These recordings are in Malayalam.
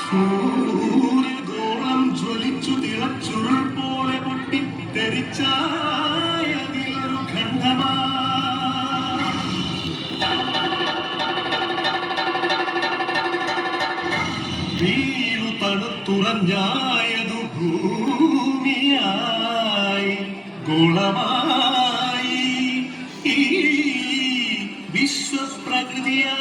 സൂര്യഗോളം ജ്വലിച്ചു തിളച്ചുരുൾ പോലെ പൊട്ടിത്തെറിച്ചായതിലൊരു ഖണ്ഡമാ വീണു തണുത്തുറഞ്ഞായതു ഭൂമിയായി ഗോളമായി ഈ വിശ്വപ്രകൃതിയായി.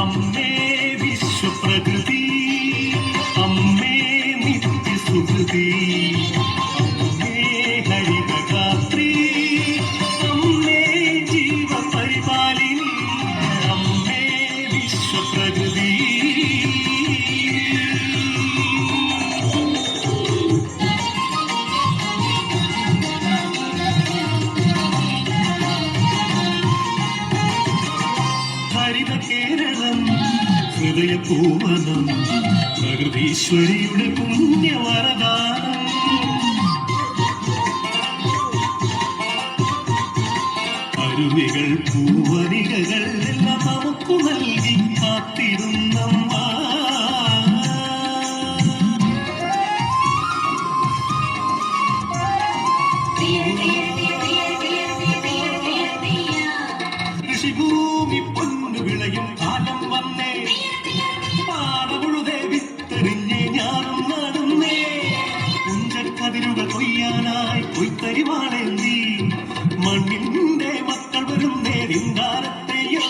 അമ്മേ വിശ്വപ്രകൃതി, അമ്മേ നിത്യസുഹൃതി, അമ്മേ ഹരിതഗാത്രി, അമ്മേ ജീവപരിപാലിനി, അമ്മേ വിശ്വപ്രകൃതി. ഹരിത കേരളം ഹൃദയപൂവനം പ്രകൃതീശ്വരിയുടെ പുണ്യവരദാനം. അരുവികൾ പൂവനികകൾ എല്ലാം നമുക്കു നൽകി കാത്തിരുന്നമ്മ. കൃഷിഭൂമി പൊന്നു വിളയും കാലം വന്നേ, പാടമുഴുതെ വിത്തെറിഞ്ഞേ ഞാനും നടുന്നേ. കുഞ്ചക്കതിരുകൾ കൊയ്യാനായി കൊയ്ത്തരിവാളേന്തി മണ്ണിന്റെ മക്കൾ വരുന്നേ വിന്താരത്തെയോ.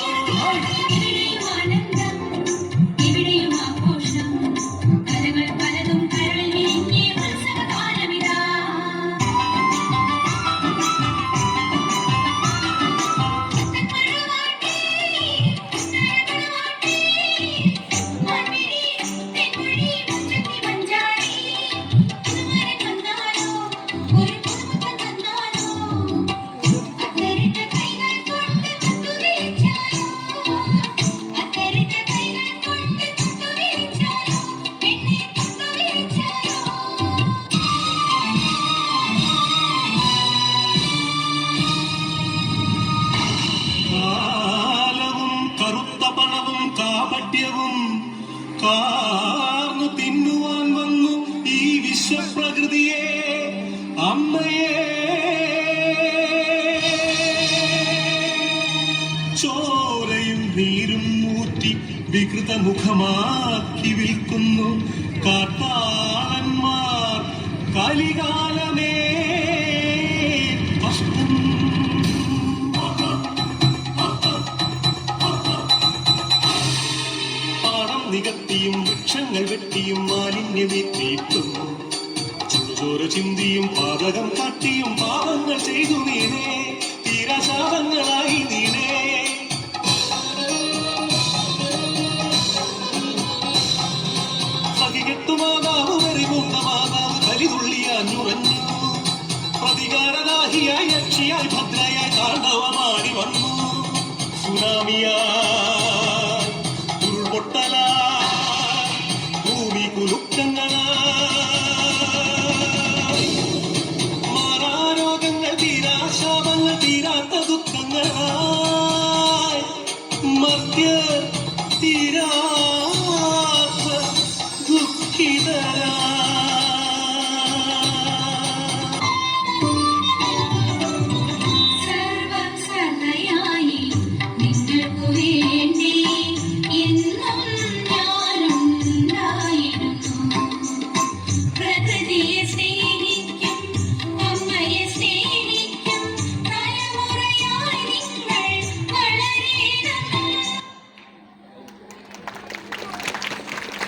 കാർന്നു തിന്നുവാൻ വന്നു ഈ വിശ്വപ്രകൃതിയെ, അമ്മയെ. ചോരയും നീരും മൂറ്റി വികൃതമുഖമാക്കി വിൽക്കുന്നു കാട്ടാളന്മാർ. കലികാലമേ കഷ്ടം. നികത്തിയും വൃക്ഷങ്ങൾ വെട്ടിയും മാലിന്യമേറ്റിയിട്ടുന്നു. ചുടുചോര ചിന്തിയും പാതകം കാട്ടിയും പാപങ്ങൾ ചെയ്തു നീനേ, തീരാശാപങ്ങളായി നീനേ. സഹികെട്ടുമാതാവ് വെറിമൂന്ന മാതാവ് കലിതുള്ളിയാഞ്ഞുറഞ്ഞു. പ്രതികാരദാഹിയായി യക്ഷിയായി ഭദ്രയായി താണ്ഡവമാടി വന്നു. സുനാമിയായി ഉരുൾപൊട്ടല